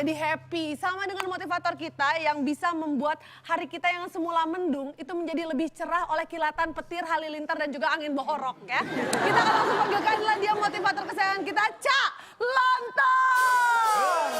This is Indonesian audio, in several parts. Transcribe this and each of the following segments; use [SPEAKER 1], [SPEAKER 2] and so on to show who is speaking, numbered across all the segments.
[SPEAKER 1] jadi happy. Sama dengan motivator kita yang bisa membuat hari kita yang semula mendung itu menjadi lebih cerah oleh kilatan petir halilintar dan juga angin bohorok ya. Kita akan langsung panggilkan dia motivator kesayangan kita, Cak Lontong.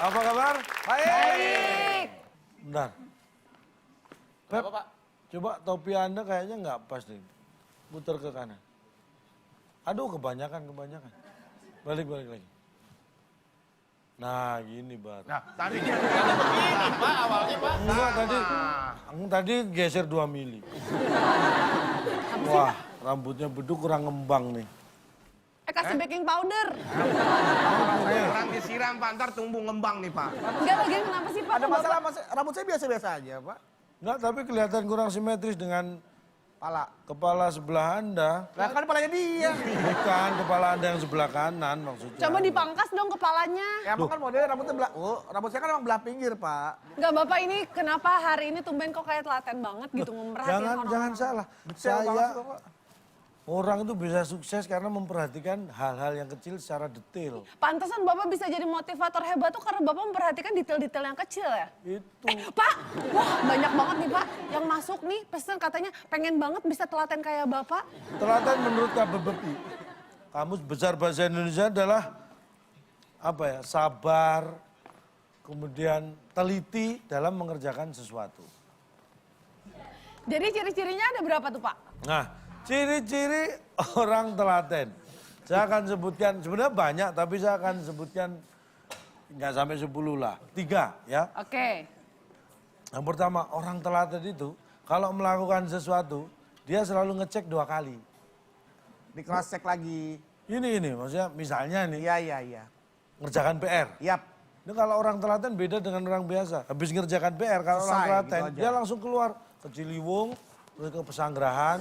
[SPEAKER 2] Apa kabar?
[SPEAKER 1] Baik.
[SPEAKER 2] Bentar. Pep, coba topi Anda kayaknya nggak pas nih. Putar ke kanan. Aduh, kebanyakan. Balik lagi. Nah, gini, Bar.
[SPEAKER 3] Nah, tadinya begini, Pak, awalnya, Pak.
[SPEAKER 2] Enggak, tadi geser 2 mili. Wah, rambutnya beduk kurang ngembang nih.
[SPEAKER 1] Kasih baking powder.
[SPEAKER 3] Kurang disiram, Pak, ntar tumbuh ngembang nih, Pak.
[SPEAKER 1] Enggak bagian kenapa sih Pak?
[SPEAKER 4] Ada masalah, rambut saya biasa-biasa aja, Pak.
[SPEAKER 2] Enggak, tapi kelihatan kurang simetris dengan kepala sebelah Anda.
[SPEAKER 4] Lah kan kepalanya dia.
[SPEAKER 2] Bukan, kepala Anda yang sebelah kanan maksudnya.
[SPEAKER 1] Coba dipangkas dong kepalanya.
[SPEAKER 4] Ya emang kan modelnya rambutnya rambut saya kan emang belah pinggir, Pak.
[SPEAKER 1] Enggak Bapak, ini kenapa hari ini tumben kok kayak telaten banget gitu memperhatikan
[SPEAKER 2] Jangan salah.
[SPEAKER 4] Detail banget sih, Pak.
[SPEAKER 2] Orang itu bisa sukses karena memperhatikan hal-hal yang kecil secara detail.
[SPEAKER 1] Pantesan Bapak bisa jadi motivator hebat tuh karena Bapak memperhatikan detail-detail yang kecil ya?
[SPEAKER 2] Itu.
[SPEAKER 1] Pak, wah banyak banget nih Pak yang masuk nih pesan katanya pengen banget bisa telaten kayak Bapak.
[SPEAKER 2] Telaten menurut KBBI, Kamus Besar Bahasa Indonesia adalah apa ya? Sabar, kemudian teliti dalam mengerjakan sesuatu.
[SPEAKER 1] Jadi ciri-cirinya ada berapa tuh Pak?
[SPEAKER 2] Nah, ciri-ciri orang telaten. Saya akan sebutkan, sebenarnya banyak tapi saya akan sebutkan nggak sampai 10 lah. 3 ya.
[SPEAKER 1] Oke.
[SPEAKER 2] Yang pertama, orang telaten itu kalau melakukan sesuatu, dia selalu ngecek 2 kali.
[SPEAKER 4] Di cross check lagi.
[SPEAKER 2] Ini maksudnya misalnya nih,
[SPEAKER 4] Iya.
[SPEAKER 2] ngerjakan PR.
[SPEAKER 4] Yap.
[SPEAKER 2] Ini kalau orang telaten beda dengan orang biasa. Habis ngerjakan PR, kalau orang
[SPEAKER 4] Selesai,
[SPEAKER 2] telaten,
[SPEAKER 4] gitu aja.
[SPEAKER 2] dia langsung keluar ke Ciliwung, terus ke Pesanggerahan.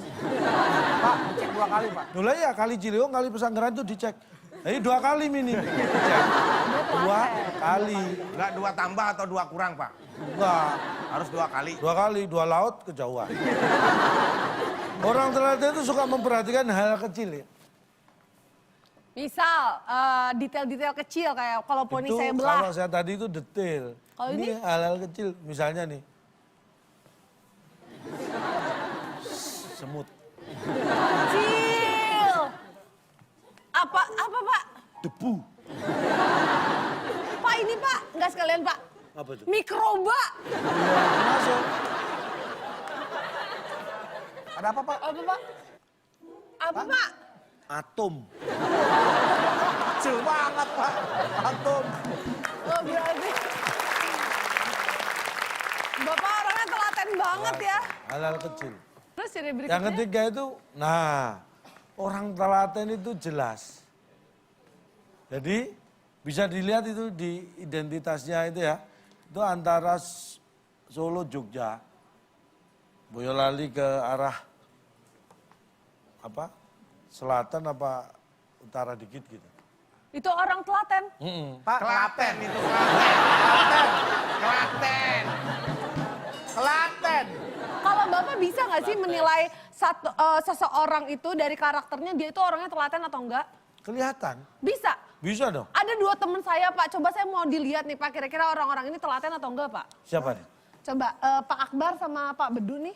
[SPEAKER 4] Pak, cek 2 kali, Pak.
[SPEAKER 2] Dulu ya kali Ciliwung, kali Pesanggerahan itu dicek. Jadi 2 kali minim. Dicek. 2 kali.
[SPEAKER 3] Enggak 2 tambah atau 2 kurang, Pak?
[SPEAKER 2] Enggak.
[SPEAKER 3] Harus 2 kali.
[SPEAKER 2] 2 kali, 2 laut kejauhan. Orang telaten itu suka memperhatikan hal kecil ya.
[SPEAKER 1] Misal detail-detail kecil kayak kalau poni
[SPEAKER 2] Itu
[SPEAKER 1] saya belah.
[SPEAKER 2] kalau saya tadi itu detail.
[SPEAKER 1] Kalau ini?
[SPEAKER 2] hal-hal kecil, misalnya nih. Semut.
[SPEAKER 1] Kecil. Apa Pak?
[SPEAKER 2] Debu.
[SPEAKER 1] Pak ini Pak, nggak sekalian Pak.
[SPEAKER 2] Apa itu?
[SPEAKER 1] Mikroba.
[SPEAKER 2] Masuk.
[SPEAKER 4] Ada apa, Pak?
[SPEAKER 1] Apa Pak? Apa Pak?
[SPEAKER 2] Atom.
[SPEAKER 4] Kecil banget, Pak. Atom.
[SPEAKER 1] Oh berarti. Bapak orangnya telaten banget ya.
[SPEAKER 2] Hal-hal kecil.
[SPEAKER 1] Terus ciri berikutnya?
[SPEAKER 2] Yang ketiga itu, nah orang telaten itu jelas. Jadi bisa dilihat itu di identitasnya itu ya. Itu antara Solo, Jogja, Boyolali ke arah apa? Selatan apa utara dikit gitu.
[SPEAKER 1] Itu orang telaten.
[SPEAKER 4] Pak,
[SPEAKER 3] Klaten itu. Klaten.
[SPEAKER 1] Kalau Bapak bisa nggak sih menilai seseorang itu dari karakternya dia itu orangnya telaten atau enggak?
[SPEAKER 2] Kelihatan.
[SPEAKER 1] Bisa.
[SPEAKER 2] Bisa dong.
[SPEAKER 1] Ada 2 teman saya Pak, coba saya mau dilihat nih Pak, kira-kira orang-orang ini telaten atau enggak Pak?
[SPEAKER 2] Siapa nih?
[SPEAKER 1] Coba Pak Akbar sama Pak Bedu nih.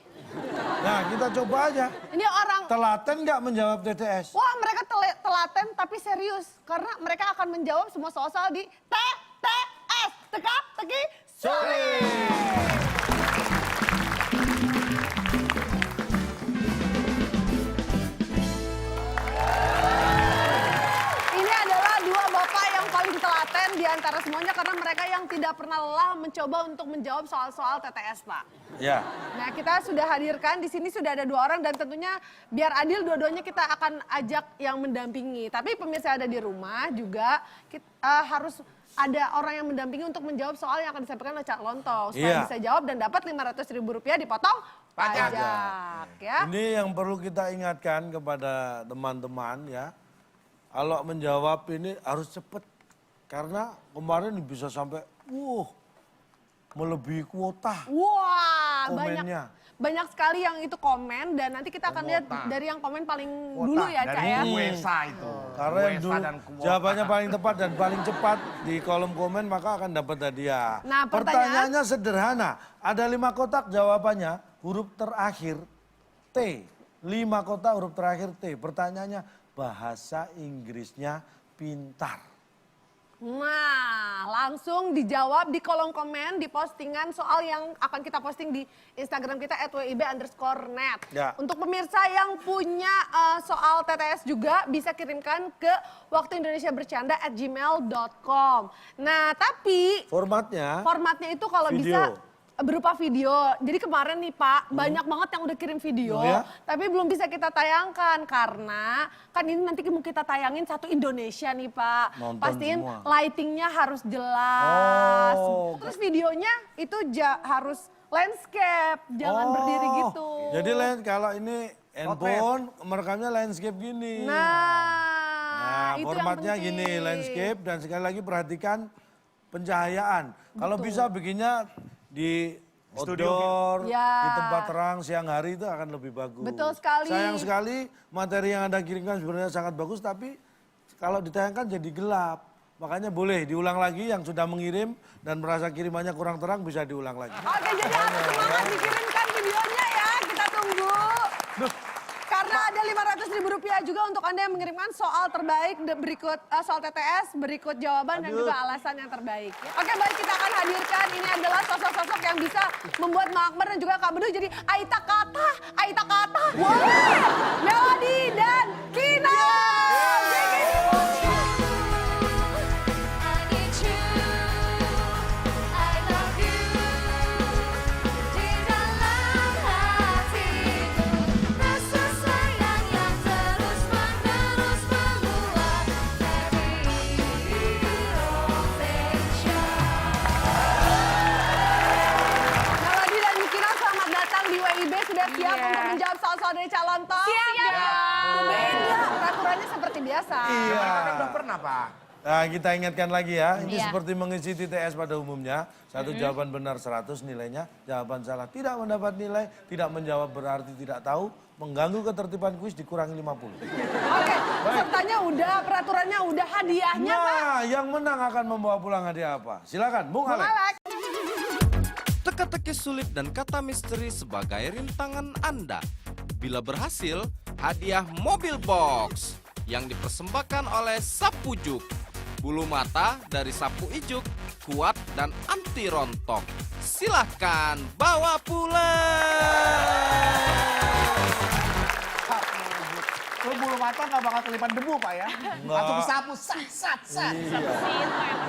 [SPEAKER 2] Nah kita coba aja.
[SPEAKER 1] Ini orang,
[SPEAKER 2] Telaten nggak menjawab TTS?
[SPEAKER 1] wah mereka telaten tapi serius. Karena mereka akan menjawab semua soal-soal di TTS. Teka-teki sulit. Ini adalah 2 bapak yang paling telaten di antara semuanya karena mereka yang tidak pernah lelah mencoba untuk menjawab soal-soal TTS, Pak.
[SPEAKER 2] Ya.
[SPEAKER 1] Nah, kita sudah hadirkan di sini sudah ada 2 orang dan tentunya biar adil dua-duanya kita akan ajak yang mendampingi. Tapi pemirsa ada di rumah juga harus ada orang yang mendampingi untuk menjawab soal yang akan disampaikan oleh Cak Lontong supaya
[SPEAKER 2] Iya.
[SPEAKER 1] bisa jawab dan dapat Rp500.000 dipotong
[SPEAKER 3] Pajak.
[SPEAKER 1] pajak ya.
[SPEAKER 2] Ini yang perlu kita ingatkan kepada teman-teman ya. kalau menjawab ini harus cepet. Karena kemarin bisa sampai, melebihi kuota
[SPEAKER 1] Wah,
[SPEAKER 2] komennya.
[SPEAKER 1] banyak sekali yang itu komen dan nanti kita akan lihat dari yang komen paling dulu ya, Cak
[SPEAKER 3] dari
[SPEAKER 1] ya.
[SPEAKER 3] Kuesa itu.
[SPEAKER 2] Karena yang
[SPEAKER 3] Kuesa
[SPEAKER 2] dulu
[SPEAKER 3] dan kuota.
[SPEAKER 2] jawabannya paling tepat dan paling cepat di kolom komen maka akan dapat hadiah.
[SPEAKER 1] Nah,
[SPEAKER 2] Pertanyaannya sederhana, ada 5 kotak jawabannya huruf terakhir T. 5 kotak huruf terakhir T. Pertanyaannya bahasa Inggrisnya pintar.
[SPEAKER 1] Nah, langsung dijawab di kolom komen, di postingan soal yang akan kita posting di Instagram kita @wib_net.
[SPEAKER 2] Ya.
[SPEAKER 1] Untuk pemirsa yang punya soal TTS juga bisa kirimkan ke waktuindonesiabercanda@gmail.com. Nah, tapi
[SPEAKER 2] Formatnya
[SPEAKER 1] formatnya itu kalau
[SPEAKER 2] Video.
[SPEAKER 1] bisa berupa video. Jadi kemarin nih Pak, banyak banget yang udah kirim video,
[SPEAKER 2] Oh ya?
[SPEAKER 1] tapi belum bisa kita tayangkan karena kan ini nanti mau kita tayangin satu Indonesia nih Pak.
[SPEAKER 2] Nonton
[SPEAKER 1] Pastiin
[SPEAKER 2] semua.
[SPEAKER 1] lightingnya harus jelas.
[SPEAKER 2] Oh.
[SPEAKER 1] Terus videonya itu harus landscape, jangan berdiri gitu.
[SPEAKER 2] Jadi kalau ini handphone merekamnya landscape gini.
[SPEAKER 1] Nah, itu
[SPEAKER 2] formatnya
[SPEAKER 1] yang penting.
[SPEAKER 2] gini, landscape dan sekali lagi perhatikan pencahayaan. Kalau bisa bikinnya di outdoor,
[SPEAKER 1] Ya.
[SPEAKER 2] di tempat terang siang hari itu akan lebih bagus.
[SPEAKER 1] Betul sekali.
[SPEAKER 2] Sayang sekali materi yang Anda kirimkan sebenarnya sangat bagus tapi kalau ditayangkan jadi gelap. Makanya boleh diulang lagi yang sudah mengirim dan merasa kirimannya kurang terang bisa diulang lagi.
[SPEAKER 1] Oke, jadi harus semangat dikirimkan videonya ya, kita tunggu. Karena ada Rp500.000 juga untuk Anda yang mengirimkan soal terbaik berikut soal TTS, berikut jawaban dan juga alasan yang terbaik. Oke, baik kita akan hadirkan ini adalah sosok-sosok yang bisa membuat Mak Akbar dan juga Kak Bedu jadi Aita Kata, Melody dan Kina. Melody dan Kina selamat datang di WIB, sudah siap untuk menjawab soal-soal dari calon top? Siap. Beda, peraturannya seperti biasa.
[SPEAKER 2] Iya.
[SPEAKER 3] Kan udah pernah Pak.
[SPEAKER 2] Nah, kita ingatkan lagi ya, ini
[SPEAKER 5] Iya.
[SPEAKER 2] seperti mengisi TTS pada umumnya. Satu jawaban benar 100 nilainya, jawaban salah tidak mendapat nilai, tidak menjawab berarti tidak tahu, mengganggu ketertiban kuis dikurangi 50.
[SPEAKER 1] Oke, pesertanya udah, peraturannya udah, hadiahnya Pak.
[SPEAKER 2] Nah, yang menang akan membawa pulang hadiah apa? Silakan, Bung Alex.
[SPEAKER 1] Alex.
[SPEAKER 6] Teka-teki sulit dan kata misteri sebagai rintangan Anda. Bila berhasil, hadiah mobil box yang dipersembahkan oleh Sapu Juk. Bulu mata dari Sapu Ijuk, kuat dan anti rontok. Silahkan bawa pulang.
[SPEAKER 4] Lu bulu mata nggak bakal kelipan debu, Pak ya? Langsung disapu, sat.
[SPEAKER 2] Iya.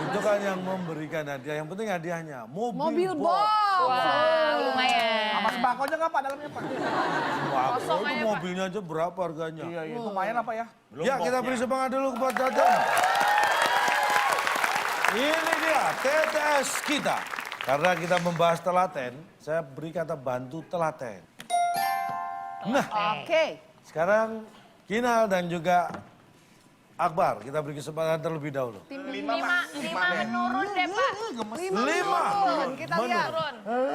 [SPEAKER 2] Itu kan yang memberikan hadiah, yang penting hadiahnya
[SPEAKER 1] Mobil box.
[SPEAKER 5] Wah, lumayan.
[SPEAKER 4] Sama sembakonya nggak, Pak, dalamnya, Pak?
[SPEAKER 2] Wah,
[SPEAKER 5] Kosong
[SPEAKER 2] itu
[SPEAKER 5] aja, Pak.
[SPEAKER 2] mobilnya aja berapa harganya?
[SPEAKER 4] Iya, lumayan apa ya?
[SPEAKER 2] Ya, kita beri semangat dulu kepada Dadan. Ini dia TTS kita. Karena kita membahas telaten, saya beri kata bantu telaten. Nah,
[SPEAKER 1] Oke.
[SPEAKER 2] sekarang Kinal dan juga Akbar, kita beri kesempatan terlebih dahulu.
[SPEAKER 5] Lima menurun deh, Pak.
[SPEAKER 2] 5
[SPEAKER 1] Kita lihat.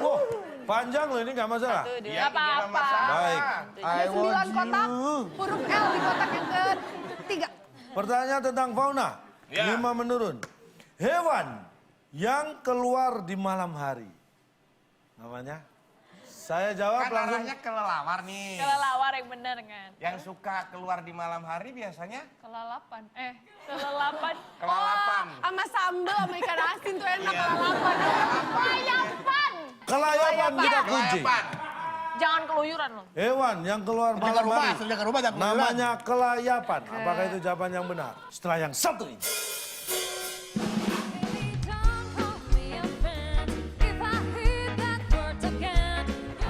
[SPEAKER 2] Wah, panjang loh ini nggak masalah.
[SPEAKER 5] Gak apa-apa.
[SPEAKER 2] Baik.
[SPEAKER 1] Ada 9 kotak, huruf L di kotak yang ketiga.
[SPEAKER 2] Pertanyaan tentang fauna.
[SPEAKER 3] Ya.
[SPEAKER 2] 5 menurun. Hewan yang keluar di malam hari. Namanya? Saya jawab
[SPEAKER 3] Kan
[SPEAKER 2] langsung.
[SPEAKER 3] arahnya kelelawar nih.
[SPEAKER 5] Kelelawar yang bener kan?
[SPEAKER 3] Yang suka keluar di malam hari biasanya
[SPEAKER 5] Kelalapan. Kelalapan.
[SPEAKER 3] kelalapan.
[SPEAKER 1] Sama sambal, sama ikan asin tuh enak lalapan.
[SPEAKER 5] Kelayapan.
[SPEAKER 2] Kelayapan kita kunci.
[SPEAKER 3] Kelayapan.
[SPEAKER 5] Jangan keluyuran loh.
[SPEAKER 2] Hewan yang keluar malam hari.
[SPEAKER 4] Jaga rumah, jangan keluyuran.
[SPEAKER 2] Namanya kelayapan. Apakah itu jawaban yang benar? Setelah yang satu ini.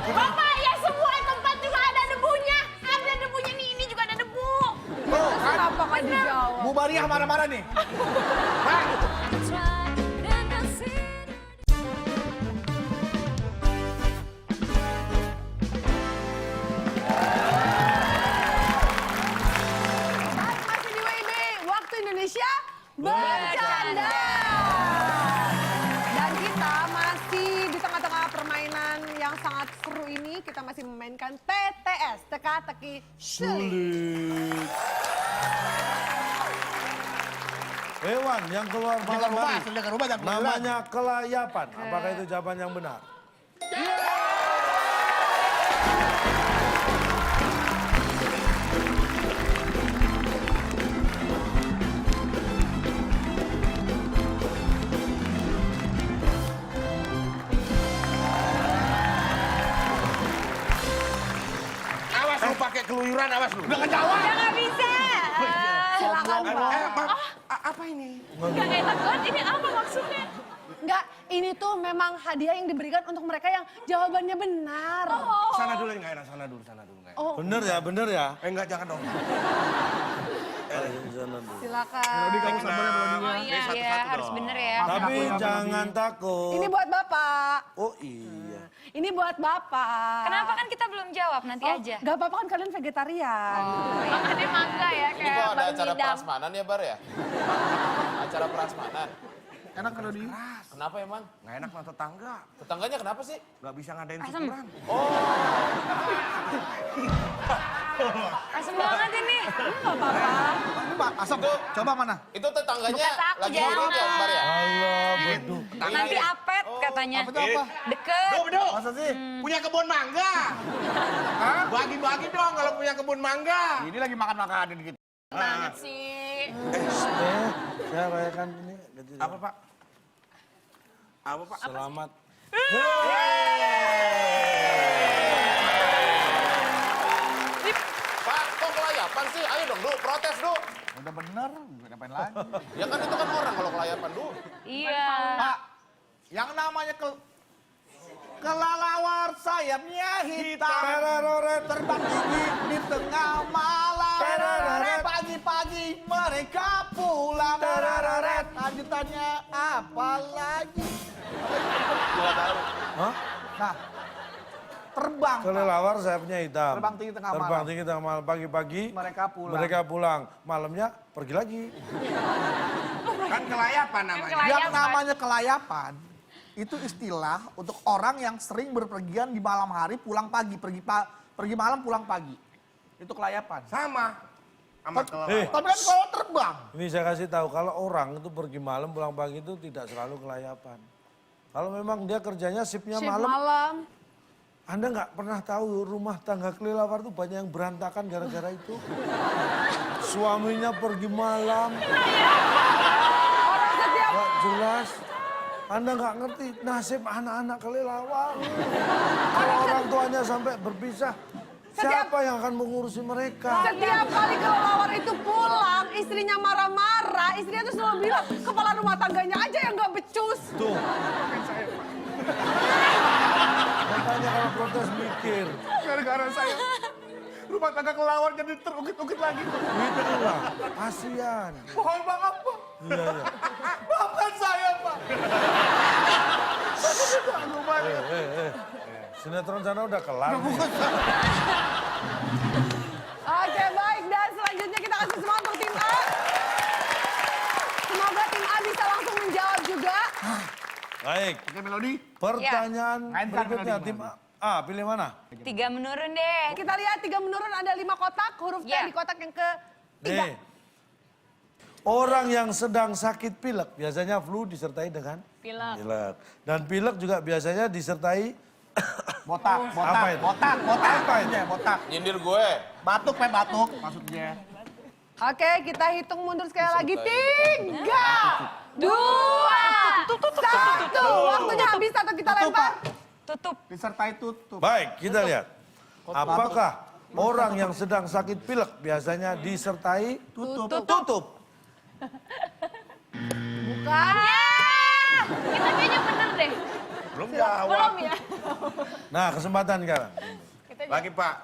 [SPEAKER 5] Bapak, ya semua tempat juga ada debunya. Ada debunya nih, ini juga ada debu.
[SPEAKER 1] Kenapa nggak dijawab?
[SPEAKER 4] Bu Bariah marah-marah nih.
[SPEAKER 1] Saat masih di WIB, bercanda. Dan kita masih di tengah-tengah permainan yang sangat seru ini, kita masih memainkan TTS, teka-teki sulit.
[SPEAKER 2] Hewan yang keluar malam hari
[SPEAKER 4] Jaga rumah jangan keluar.
[SPEAKER 2] namanya kelayapan. Apakah itu jawaban yang benar?
[SPEAKER 3] Awas lu pakai keluyuran, awas lu.
[SPEAKER 4] Udah ngejawab.
[SPEAKER 5] Udah nggak bisa.
[SPEAKER 1] Silakan, Pak.
[SPEAKER 3] Apa ini?
[SPEAKER 5] Nggak enak banget. Ini apa maksudnya?
[SPEAKER 1] Enggak, ini tuh memang hadiah yang diberikan untuk mereka yang jawabannya benar.
[SPEAKER 3] Sana dulu nggak enak, sana dulu nggak enak.
[SPEAKER 1] Oh,
[SPEAKER 2] Bener ya?
[SPEAKER 3] Enggak, jangan dong.
[SPEAKER 2] Sana dulu.
[SPEAKER 1] silakan.
[SPEAKER 4] Kamu sabar ya Melody.
[SPEAKER 5] Oh iya, harus bener ya.
[SPEAKER 2] Tapi jangan takut.
[SPEAKER 1] Ini buat Bapak.
[SPEAKER 2] Oh iya.
[SPEAKER 1] Ini buat Bapak.
[SPEAKER 5] Kenapa kan kita belum jawab, nanti aja.
[SPEAKER 1] Gak apa-apa kan kalian vegetarian.
[SPEAKER 5] Makannya mangga ya,
[SPEAKER 7] Ini
[SPEAKER 5] kayak
[SPEAKER 7] kok ada
[SPEAKER 5] baru
[SPEAKER 7] acara
[SPEAKER 5] ngidam.
[SPEAKER 7] prasmanan ya, Bar ya? Acara prasmanan.
[SPEAKER 4] Enak kalau di.
[SPEAKER 7] Kenapa emang?
[SPEAKER 3] Nggak enak sama tetangga.
[SPEAKER 7] Tetangganya kenapa sih?
[SPEAKER 3] Nggak bisa ngadain
[SPEAKER 5] Asem.
[SPEAKER 3] syukuran.
[SPEAKER 5] Asem banget ini.
[SPEAKER 1] Gak apa-apa.
[SPEAKER 4] Ini Pak, asap. Coba mana?
[SPEAKER 7] Itu tetangganya
[SPEAKER 5] Bukan aku,
[SPEAKER 7] lagi ngurut ya, Bar ya?
[SPEAKER 2] Allah, beduh.
[SPEAKER 5] Nanti apet katanya.
[SPEAKER 4] Apa itu apa?
[SPEAKER 5] Deket.
[SPEAKER 3] Bedo,
[SPEAKER 4] Masa sih?
[SPEAKER 3] punya kebun mangga. Hah? Bagi-bagi dong kalau punya kebun mangga.
[SPEAKER 4] Ini lagi makan-makanin gitu.
[SPEAKER 5] Banget sih.
[SPEAKER 2] Saya rayakan ini.
[SPEAKER 3] Apa, Pak? Apa, Pak?
[SPEAKER 2] Selamat.
[SPEAKER 7] Pak, kok kelayapan sih? Ayo dong, Du, protes, Du.
[SPEAKER 4] Udah bener, ngapain lagi?
[SPEAKER 7] Ya kan itu kan orang kalau kelayapan, Du.
[SPEAKER 5] Iya.
[SPEAKER 4] Pak, yang namanya kelalawar sayapnya hitam. Terbang tinggi di tengah malam. Pagi-pagi mereka pulang. Lanjutannya apa lagi?
[SPEAKER 2] Hah?
[SPEAKER 4] Nah, terbang. Pak.
[SPEAKER 2] Kelelawar sayapnya hitam.
[SPEAKER 4] Terbang tinggi tengah
[SPEAKER 2] Terbang
[SPEAKER 4] malam.
[SPEAKER 2] tinggi tengah malam. Pagi-pagi
[SPEAKER 4] Mereka pulang.
[SPEAKER 2] Malamnya pergi lagi.
[SPEAKER 3] Kan kelayapan namanya.
[SPEAKER 5] Kelayapan.
[SPEAKER 4] Yang namanya kelayapan itu istilah untuk orang yang sering berpergian di malam hari pulang pagi, pergi malam pulang pagi. Itu kelayapan.
[SPEAKER 3] Sama. Sama kelelawar.
[SPEAKER 4] Tapi kan kalau terbang,
[SPEAKER 2] Ini saya kasih tahu, kalau orang itu pergi malam pulang pagi itu tidak selalu kelayapan. Kalau memang dia kerjanya shiftnya
[SPEAKER 1] Shift
[SPEAKER 2] malam,
[SPEAKER 1] malam.
[SPEAKER 2] Anda nggak pernah tahu rumah tangga kelelawar itu banyak yang berantakan gara-gara itu. Suaminya pergi malam. Nggak jelas. Anda nggak ngerti nasib anak-anak kelelawar. Kalau orang tuanya sampai berpisah, siapa yang akan mengurusi mereka?
[SPEAKER 1] Setiap kali kelelawar itu pulang, istrinya marah-marah, istrinya tuh selalu bilang, kepala rumah tangganya aja yang gak becus.
[SPEAKER 2] Tuh. Makanya kalau protes mikir.
[SPEAKER 4] gara-gara saya rumah tangga kelawar jadi terukit-ukit lagi.
[SPEAKER 2] Gitu lah, kasihan.
[SPEAKER 4] Mohon maaf, Pak.
[SPEAKER 2] Iya, iya.
[SPEAKER 4] Maafkan saya, Pak. Aduh, Pak.
[SPEAKER 2] Sinetron sana udah kelar. nih.
[SPEAKER 1] Oke baik, dan selanjutnya kita kasih semangat untuk tim A. Semoga tim A bisa langsung menjawab juga.
[SPEAKER 2] Baik,
[SPEAKER 4] Oke, Melody.
[SPEAKER 2] pertanyaan
[SPEAKER 4] Main
[SPEAKER 2] berikutnya
[SPEAKER 4] kartu
[SPEAKER 2] tim
[SPEAKER 4] tadi,
[SPEAKER 2] A. Pilih mana?
[SPEAKER 5] 3 menurun deh.
[SPEAKER 1] Kita lihat 3 menurun, ada 5 kotak, huruf T
[SPEAKER 5] Ya.
[SPEAKER 1] di kotak yang ketiga.
[SPEAKER 2] Nih. Orang yang sedang sakit pilek biasanya flu disertai dengan
[SPEAKER 5] Pilek.
[SPEAKER 2] pilek. Dan pilek juga biasanya disertai
[SPEAKER 4] Botak,
[SPEAKER 2] Apa itu?
[SPEAKER 4] botak.
[SPEAKER 2] Apa itu?
[SPEAKER 4] Botak.
[SPEAKER 7] Nyindir gue.
[SPEAKER 4] Batuk, Pak, batuk maksudnya.
[SPEAKER 1] Oke, kita hitung mundur sekali lagi. 3, 2, 1. Waktunya habis atau kita
[SPEAKER 4] Tutup,
[SPEAKER 1] lempar?
[SPEAKER 4] Pak.
[SPEAKER 5] Tutup.
[SPEAKER 4] Disertai tutup.
[SPEAKER 2] Baik, kita lihat. Apakah orang yang sedang sakit pilek biasanya disertai tutup?
[SPEAKER 1] Bukan.
[SPEAKER 5] Kita kayaknya bener deh.
[SPEAKER 3] Belum jawab.
[SPEAKER 5] Belum ya?
[SPEAKER 2] Nah, kesempatan sekarang.
[SPEAKER 3] Lagi, Pak.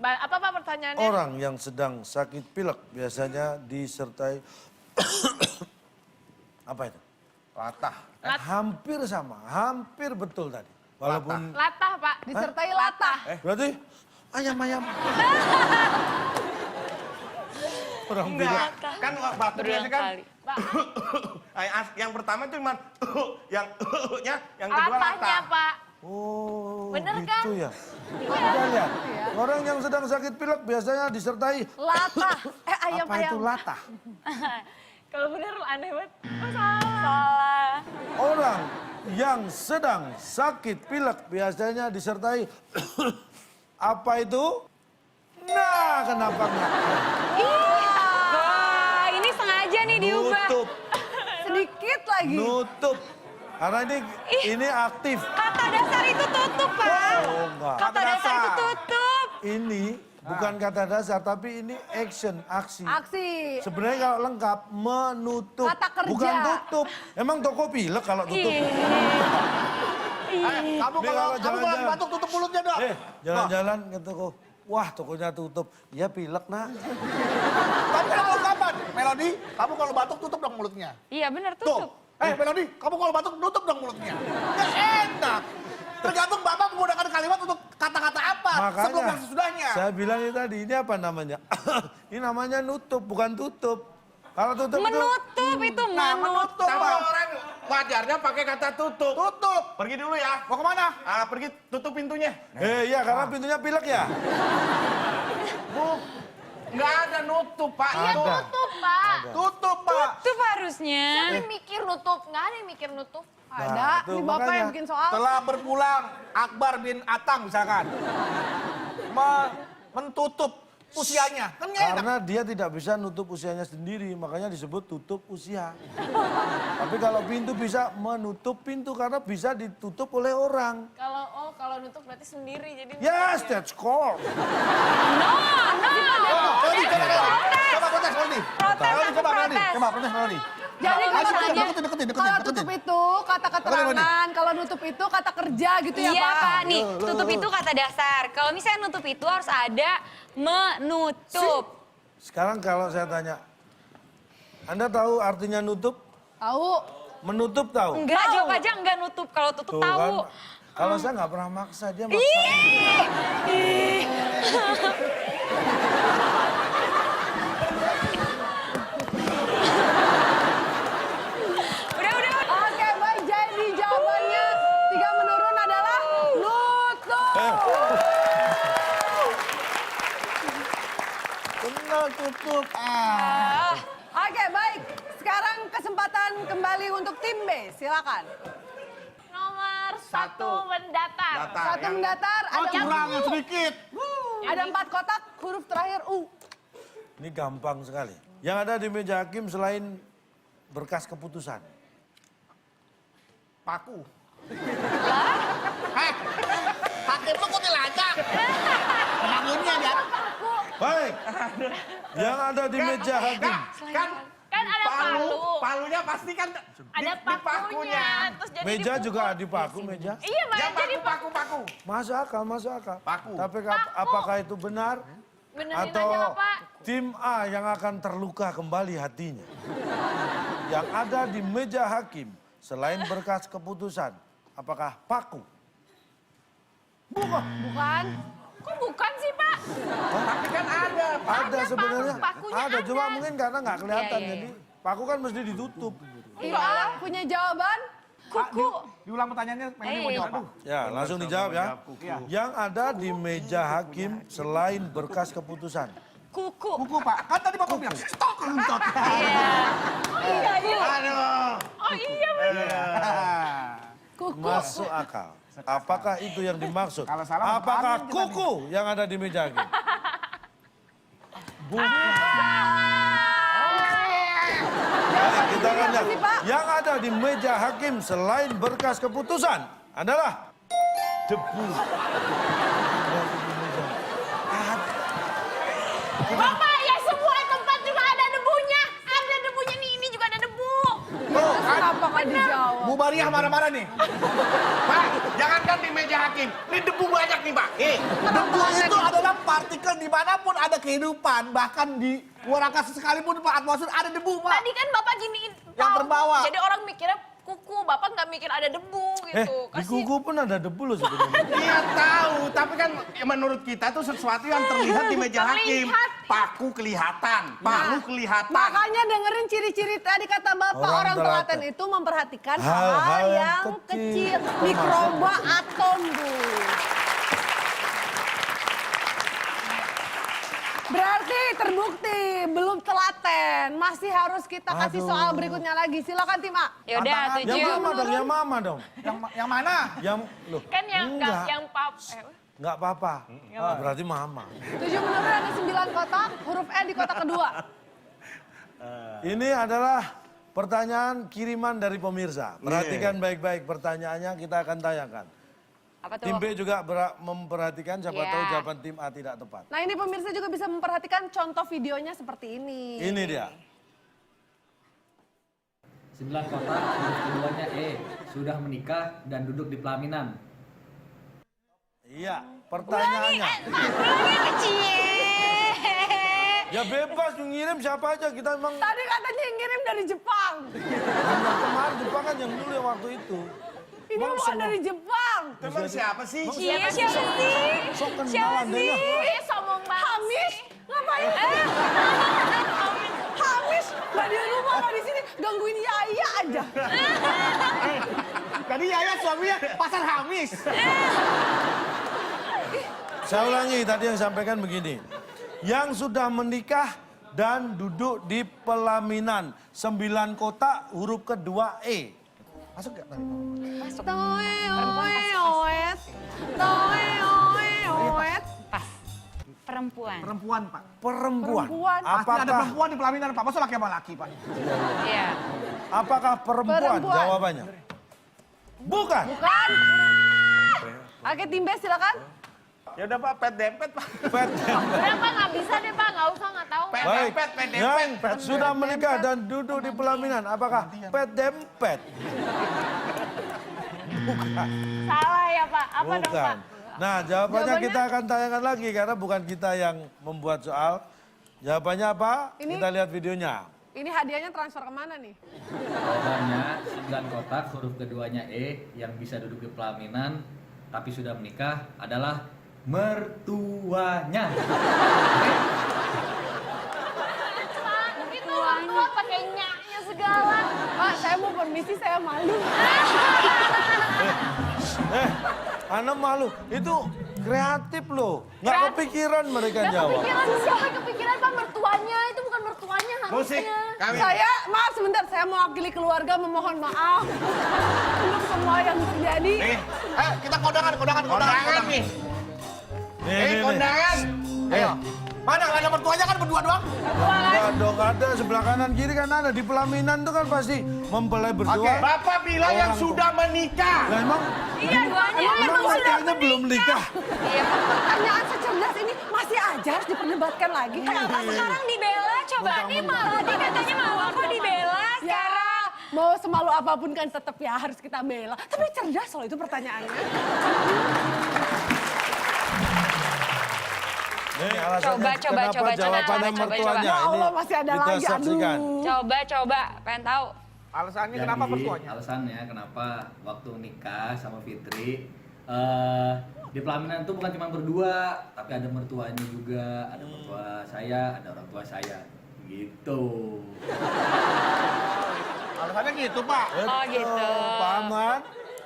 [SPEAKER 1] Apa Pak pertanyaannya?
[SPEAKER 2] Orang yang sedang sakit pilek biasanya disertai apa itu?
[SPEAKER 3] Latah.
[SPEAKER 2] Hampir sama, hampir betul tadi. Walaupun
[SPEAKER 5] Latah, Pak.
[SPEAKER 1] Disertai latah.
[SPEAKER 2] berarti ayam-ayam. Orang pilek.
[SPEAKER 3] Kan batuk
[SPEAKER 5] Berulang
[SPEAKER 3] biasanya kan
[SPEAKER 5] kali.
[SPEAKER 3] Yang pertama itu cuma yang kedua
[SPEAKER 5] Latahnya,
[SPEAKER 3] latah.
[SPEAKER 5] Pak.
[SPEAKER 2] Oh,
[SPEAKER 5] Bener
[SPEAKER 2] gitu
[SPEAKER 5] kan?
[SPEAKER 2] ya. Udah lihat. Orang yang sedang sakit pilek biasanya disertai
[SPEAKER 1] Latah. Ayam.
[SPEAKER 2] apa itu latah.
[SPEAKER 5] Kalau bener aneh banget. Oh, salah.
[SPEAKER 2] Orang yang sedang sakit pilek biasanya disertai apa itu? Nah, kenapa enggak?
[SPEAKER 5] Wah, ini sengaja nih diubah.
[SPEAKER 2] Nutup,
[SPEAKER 1] Sedikit lagi.
[SPEAKER 2] nutup. Karena ini aktif.
[SPEAKER 5] Kata dasar itu tutup, Pak.
[SPEAKER 2] Oh, enggak.
[SPEAKER 5] Kata dasar itu tutup.
[SPEAKER 2] Ini bukan kata dasar, tapi ini action, aksi.
[SPEAKER 1] Aksi.
[SPEAKER 2] Sebenarnya kalau lengkap, menutup.
[SPEAKER 1] Kata kerja.
[SPEAKER 2] Bukan tutup. Emang toko pilek kalau tutup?
[SPEAKER 4] Kamu
[SPEAKER 2] Ini
[SPEAKER 4] kalau
[SPEAKER 2] jalan-jalan.
[SPEAKER 4] batuk tutup mulutnya dong.
[SPEAKER 2] Jalan-jalan ke toko. Wah, tokonya tutup. Ya pilek, nak.
[SPEAKER 4] Tapi kalau kapan? Melody, kamu kalau batuk tutup dong mulutnya.
[SPEAKER 5] Iya, bener
[SPEAKER 4] Tuh.
[SPEAKER 5] tutup.
[SPEAKER 4] Melody, kamu kalau batuk tutup dong mulutnya. Nggak enak. Tergantung Bapak menggunakan kalimat untuk kata-kata apa sebelum dan sesudahnya.
[SPEAKER 2] Saya bilang ini tadi, ini apa namanya? Ini namanya nutup, bukan tutup. Kalau tutup
[SPEAKER 5] Menutup itu
[SPEAKER 4] Nah,
[SPEAKER 5] menutup.
[SPEAKER 4] menutup,
[SPEAKER 3] Tapi
[SPEAKER 4] Pak.
[SPEAKER 3] orang wajarnya pakai kata tutup.
[SPEAKER 4] Tutup.
[SPEAKER 3] Pergi dulu ya.
[SPEAKER 4] Mau kemana?
[SPEAKER 3] Pergi tutup pintunya.
[SPEAKER 2] iya karena pintunya pilek ya.
[SPEAKER 3] Nggak ada nutup, Pak.
[SPEAKER 2] Ada.
[SPEAKER 5] Tutup, Pak.
[SPEAKER 4] Tutup, Pak.
[SPEAKER 5] Tutup harusnya.
[SPEAKER 1] Siapa yang mikir nutup? Nggak ada yang mikir nutup. Ada.
[SPEAKER 2] Nah, tuh,
[SPEAKER 1] Ini Bapak
[SPEAKER 2] makanya.
[SPEAKER 1] yang bikin soal.
[SPEAKER 4] Telah berpulang Akbar bin Atang misalkan. Mentutup usianya. Kan nggak enak.
[SPEAKER 2] Karena dia tidak bisa nutup usianya sendiri, makanya disebut tutup usia. Tapi kalau pintu bisa menutup pintu karena bisa ditutup oleh orang.
[SPEAKER 5] Kalau nutup berarti sendiri jadi.
[SPEAKER 2] Yes, that's called.
[SPEAKER 4] Melody, coba protes, Melody.
[SPEAKER 5] Protes,
[SPEAKER 4] Coba, Melody.
[SPEAKER 5] protes.
[SPEAKER 4] Coba protes, Melody.
[SPEAKER 1] Jadi kalau
[SPEAKER 4] Deketin.
[SPEAKER 1] kalau tutup itu kata keterangan, kalau nutup itu kata kerja gitu ya
[SPEAKER 5] Iya,
[SPEAKER 1] Pak.
[SPEAKER 5] Pak. Nih, tutup itu kata dasar. Kalau misalnya nutup itu harus ada menutup.
[SPEAKER 2] Sekarang kalau saya tanya, Anda tahu artinya nutup?
[SPEAKER 1] Tahu.
[SPEAKER 2] Menutup tahu?
[SPEAKER 5] Enggak, jawab aja enggak nutup. Kalau tutup
[SPEAKER 2] Tuh
[SPEAKER 5] tahu.
[SPEAKER 2] kan, kalau saya nggak pernah maksa, dia maksa.
[SPEAKER 5] Udah.
[SPEAKER 1] Oke, baik. Jadi jawabannya 3 menurun adalah nutup.
[SPEAKER 4] Benar, tutup.
[SPEAKER 1] Oke, baik. Sekarang kesempatan kembali untuk tim B. Silakan.
[SPEAKER 5] Nomor satu
[SPEAKER 3] Satu.
[SPEAKER 5] mendatar.
[SPEAKER 1] Satu mendatar, ada
[SPEAKER 4] Kurangan sedikit.
[SPEAKER 1] ada 4 kotak, huruf terakhir U.
[SPEAKER 2] Ini gampang sekali. Yang ada di meja hakim selain berkas keputusan.
[SPEAKER 3] Paku.
[SPEAKER 4] Hakim lu kok dilacak? Bangunnya ya.
[SPEAKER 2] Baik, yang ada di meja hakim.
[SPEAKER 5] Kan ada palu.
[SPEAKER 3] Palunya pasti kan
[SPEAKER 5] Ada
[SPEAKER 3] di
[SPEAKER 5] pakunya. Terus jadi
[SPEAKER 2] Meja
[SPEAKER 5] dipukul.
[SPEAKER 2] juga di paku meja.
[SPEAKER 5] Iya, Mas.
[SPEAKER 3] Ya
[SPEAKER 5] Jadi
[SPEAKER 3] paku.
[SPEAKER 2] Masuk akal, masuk akal.
[SPEAKER 3] Paku.
[SPEAKER 2] Tapi apakah itu benar?
[SPEAKER 5] benerin
[SPEAKER 2] Atau
[SPEAKER 5] aja lah, Pak.
[SPEAKER 2] tim A yang akan terluka kembali hatinya? Yang ada di meja hakim selain berkas keputusan, apakah paku?
[SPEAKER 1] Bukan.
[SPEAKER 5] Kok bukan sih, Pak?
[SPEAKER 3] Tapi kan ada.
[SPEAKER 2] Ada sebenarnya.
[SPEAKER 5] pakunya
[SPEAKER 2] Ada, cuma
[SPEAKER 5] ada.
[SPEAKER 2] mungkin karena nggak kelihatan.
[SPEAKER 5] Iya.
[SPEAKER 2] Jadi paku kan mesti ditutup.
[SPEAKER 1] Iya, punya jawaban?
[SPEAKER 5] Kuku.
[SPEAKER 4] Diulang pertanyaannya, Melody mau jawab apa?
[SPEAKER 2] Ya, langsung dijawab ya. Yang ada di meja hakim selain berkas keputusan.
[SPEAKER 5] Kuku.
[SPEAKER 4] Kuku, Pak. Kan tadi Bapak bilang, stok kentot.
[SPEAKER 5] Iya.
[SPEAKER 3] Aduh.
[SPEAKER 5] Oh iya, bener.
[SPEAKER 1] Kuku.
[SPEAKER 2] Masuk akal. Apakah itu yang dimaksud?
[SPEAKER 4] Kalau salah,
[SPEAKER 2] Apakah
[SPEAKER 4] apaan kita
[SPEAKER 2] kuku yang ada di meja hakim? Baik, kita akan lihat.
[SPEAKER 1] sih, Pak?
[SPEAKER 2] Yang ada di meja hakim selain berkas keputusan adalah debu.
[SPEAKER 5] Bapak, ya semua tempat juga ada debunya. Ada debunya nih, ini juga ada debu.
[SPEAKER 4] Tuh, kan.
[SPEAKER 1] Kenapa nggak dijawab?
[SPEAKER 4] Bu Maria marah-marah nih.
[SPEAKER 3] Pak, jangankan di meja hakim. Ini debu banyak nih, Pak.
[SPEAKER 4] Debu itu adalah partikel dimanapun ada kehidupan. Bahkan di luar angkasa sekalipun Pak atmosfer ada debu, Pak.
[SPEAKER 5] Tadi kan Bapak giniin.
[SPEAKER 4] Yang
[SPEAKER 5] tahu.
[SPEAKER 4] terbawa.
[SPEAKER 5] Jadi orang mikirnya kuku. kuku. Bapak nggak mikir ada debu gitu.
[SPEAKER 2] Di kuku pun ada debu loh sebenarnya.
[SPEAKER 3] Iya tahu, tapi kan menurut kita tuh sesuatu yang terlihat di meja hakim.
[SPEAKER 5] Terlihat.
[SPEAKER 3] Paku kelihatan, palu kelihatan.
[SPEAKER 1] Makanya dengerin ciri-ciri tadi kata Bapak,
[SPEAKER 2] Orang
[SPEAKER 1] orang telaten
[SPEAKER 2] telaten
[SPEAKER 1] itu memperhatikan
[SPEAKER 2] Hal-hal
[SPEAKER 1] hal
[SPEAKER 2] yang
[SPEAKER 1] yang
[SPEAKER 2] kecil.
[SPEAKER 1] kecil, mikroba atom, Bu. Berarti terbukti belum telaten, masih harus kita kasih
[SPEAKER 2] Aduh.
[SPEAKER 1] soal berikutnya lagi. Silakan tim A.
[SPEAKER 5] Yaudah,
[SPEAKER 4] Tantangan.
[SPEAKER 2] Yang
[SPEAKER 5] 7.
[SPEAKER 2] mama dong, yang mama dong.
[SPEAKER 4] Yang mana?
[SPEAKER 2] Yang, loh,
[SPEAKER 5] Kan yang
[SPEAKER 2] enggak.
[SPEAKER 5] yang pap.
[SPEAKER 2] Enggak apa-apa. Oh, berarti mama.
[SPEAKER 1] 7 menurut ada 9 kotak, huruf E di kotak kedua.
[SPEAKER 2] Ini adalah pertanyaan kiriman dari pemirsa. Perhatikan baik-baik pertanyaannya, kita akan tayangkan.
[SPEAKER 5] Apa tuh?
[SPEAKER 2] Tim B juga memperhatikan, siapa
[SPEAKER 5] Iya.
[SPEAKER 2] tahu jawaban tim A tidak tepat.
[SPEAKER 1] Nah ini pemirsa juga bisa memperhatikan contoh videonya seperti ini.
[SPEAKER 2] Ini dia.
[SPEAKER 8] 9 kotak, huruf keduanya E, sudah menikah dan duduk di pelaminan.
[SPEAKER 2] Iya, pertanyaannya. Ya bebas mengirim siapa aja, kita emang
[SPEAKER 1] Tadi katanya yang ngirim dari Jepang.
[SPEAKER 2] yang kemarin Jepang kan yang dulu yang waktu itu.
[SPEAKER 1] Ini
[SPEAKER 2] Emang
[SPEAKER 1] bukan
[SPEAKER 2] semua-
[SPEAKER 1] dari Jepang.
[SPEAKER 3] Emang siapa sih?
[SPEAKER 5] Iya, siapa sih?
[SPEAKER 2] Sok
[SPEAKER 5] Siapa
[SPEAKER 2] kenalan deh
[SPEAKER 5] sih?
[SPEAKER 2] ya.
[SPEAKER 5] Sombong banget.
[SPEAKER 1] Hamis, ngapain? Hamis, nggak di rumah, nggak di sini, gangguin Yaya aja.
[SPEAKER 4] Tadi Yaya suaminya pasar Hamis.
[SPEAKER 2] Saya ulangi tadi yang sampaikan begini. Yang sudah menikah dan duduk di pelaminan. 9 kotak, huruf kedua E.
[SPEAKER 4] Masuk gak tadi?
[SPEAKER 1] Toe, oe, oet. Toe, oe, oet.
[SPEAKER 5] Pas. Perempuan.
[SPEAKER 4] Perempuan, Pak.
[SPEAKER 2] Perempuan.
[SPEAKER 1] Perempuan.
[SPEAKER 4] Pasti ada
[SPEAKER 2] Apakah,
[SPEAKER 4] perempuan di pelaminan, Pak. Masa laki sama laki, Pak?
[SPEAKER 5] Iya.
[SPEAKER 2] apakah perempuan?
[SPEAKER 1] Perempuan.
[SPEAKER 2] Jawabannya. Bukan.
[SPEAKER 1] Bukan. Oke, tim B silakan.
[SPEAKER 3] Ya udah Pak, pet dempet Pak.
[SPEAKER 2] Pet
[SPEAKER 5] Udah Pak, nggak bisa deh Pak, nggak usah, nggak tahu.
[SPEAKER 3] Pet
[SPEAKER 2] Baik,
[SPEAKER 3] dempet, pet
[SPEAKER 2] yang
[SPEAKER 3] dempet.
[SPEAKER 2] sudah menikah dan duduk di pelaminan, apakah pet dempet?
[SPEAKER 5] Salah ya Pak, apa dong Pak?
[SPEAKER 2] Bukan. Nah, jawabannya
[SPEAKER 1] Jawabannya?
[SPEAKER 2] kita akan tayangkan lagi karena bukan kita yang membuat soal. Jawabannya apa?
[SPEAKER 1] Ini-
[SPEAKER 2] Kita lihat videonya.
[SPEAKER 1] Ini hadiahnya transfer kemana nih?
[SPEAKER 8] Jawabannya 9 kotak, huruf keduanya E, yang bisa duduk di pelaminan tapi sudah menikah adalah mertuanya.
[SPEAKER 5] Pak, itu mertua pakai nyaknya segala.
[SPEAKER 1] Pak, saya mau permisi, saya malu.
[SPEAKER 2] Anak malu, itu kreatif loh. Nggak
[SPEAKER 5] Kreatif.
[SPEAKER 2] kepikiran mereka
[SPEAKER 5] Nggak
[SPEAKER 2] jawab.
[SPEAKER 5] kepikiran, siapa yang kepikiran Pak mertuanya? Itu bukan mertuanya
[SPEAKER 3] Musik,
[SPEAKER 5] harusnya.
[SPEAKER 3] kami.
[SPEAKER 1] Maaf sebentar, saya mewakili keluarga memohon maaf untuk semua yang terjadi.
[SPEAKER 4] Kita kondangan.
[SPEAKER 3] Kondangan nih.
[SPEAKER 2] Nih.
[SPEAKER 3] Kondangan.
[SPEAKER 4] Ayo. Mana? Ada mertuanya kan berdua doang?
[SPEAKER 2] Enggak dong, ada sebelah kanan kiri kan ada. Di pelaminan tuh kan pasti mempelai berdua.
[SPEAKER 4] Oke.
[SPEAKER 3] Bapak bilang yang
[SPEAKER 2] Orang
[SPEAKER 3] sudah menikah.
[SPEAKER 2] Lah emang,
[SPEAKER 5] Iya, duanya.
[SPEAKER 2] emang mertuanya belum nikah.
[SPEAKER 5] Iya Pak.
[SPEAKER 1] Pertanyaan secerdas ini masih aja harus diperdebatkan lagi.
[SPEAKER 5] Kenapa sekarang dibela? Coba nih malah tadi katanya mau kok dibela
[SPEAKER 1] Ya,
[SPEAKER 5] sekarang.
[SPEAKER 1] mau semalu apapun kan tetap ya harus kita bela. Tapi cerdas loh itu pertanyaannya.
[SPEAKER 2] Nih, alasannya
[SPEAKER 5] Coba,
[SPEAKER 2] kenapa jawabannya
[SPEAKER 5] coba.
[SPEAKER 2] mertuanya.
[SPEAKER 1] Ya Allah,
[SPEAKER 2] Ini
[SPEAKER 1] masih ada
[SPEAKER 2] kita
[SPEAKER 1] lagi,
[SPEAKER 2] saksikan.
[SPEAKER 1] aduh.
[SPEAKER 5] Coba, pengen tahu.
[SPEAKER 4] Alasannya kenapa mertuanya?
[SPEAKER 8] Alasannya kenapa waktu nikah sama Fitri di pelaminan itu bukan cuma berdua, tapi ada mertuanya juga, ada mertua saya, ada orang tua saya, gitu.
[SPEAKER 4] Alasannya gitu, Pak.
[SPEAKER 5] Oh gitu.
[SPEAKER 2] Paman.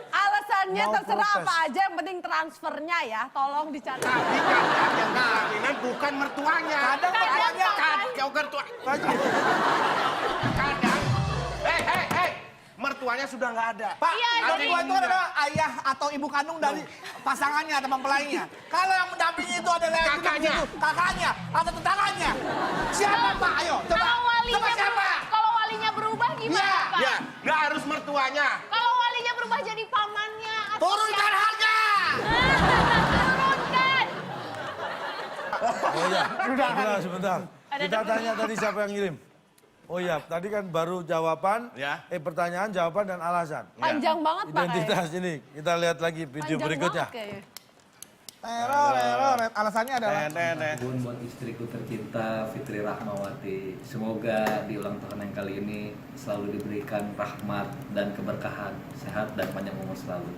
[SPEAKER 1] Alasannya
[SPEAKER 2] Mau
[SPEAKER 1] terserah
[SPEAKER 2] protes.
[SPEAKER 1] apa aja, yang penting transfernya ya. Tolong dicatat.
[SPEAKER 3] Tapi kadang yang pelaminan bukan mertuanya.
[SPEAKER 4] Kadang mertuanya
[SPEAKER 3] Kau mertua. Kadang. Hei. Mertuanya sudah nggak ada.
[SPEAKER 4] Pak,
[SPEAKER 5] Iya,
[SPEAKER 4] mertua itu adalah ayah atau ibu kandung dari pasangannya atau mempelainya. Kalau yang mendampingi itu adalah yang duduk
[SPEAKER 3] Kakaknya.
[SPEAKER 4] di situ, kakaknya atau tetangganya. Siapa, Pak? Ayo, coba.
[SPEAKER 5] Kalau walinya
[SPEAKER 4] Coba siapa?
[SPEAKER 5] kalau walinya berubah gimana Pak?
[SPEAKER 3] Ya, nggak harus mertuanya.
[SPEAKER 5] Kalau walinya berubah jadi pamannya atau
[SPEAKER 4] Turunkan
[SPEAKER 5] siapa?
[SPEAKER 4] harga.
[SPEAKER 5] Turunkan.
[SPEAKER 2] Oh iya, sebentar. Kita tanya tadi siapa yang ngirim. Oh iya, tadi kan baru jawaban,
[SPEAKER 3] Ya.
[SPEAKER 2] pertanyaan, jawaban, dan alasan.
[SPEAKER 1] Panjang banget Pak.
[SPEAKER 2] Identitas ini, kita lihat lagi video
[SPEAKER 1] Panjang
[SPEAKER 2] berikutnya.
[SPEAKER 1] banget kayaknya.
[SPEAKER 4] Teror. Alasannya adalah
[SPEAKER 8] Bun buat istriku tercinta Fitri Rahmawati. Semoga di ulang tahun yang kali ini selalu diberikan rahmat dan keberkahan, sehat dan panjang umur selalu.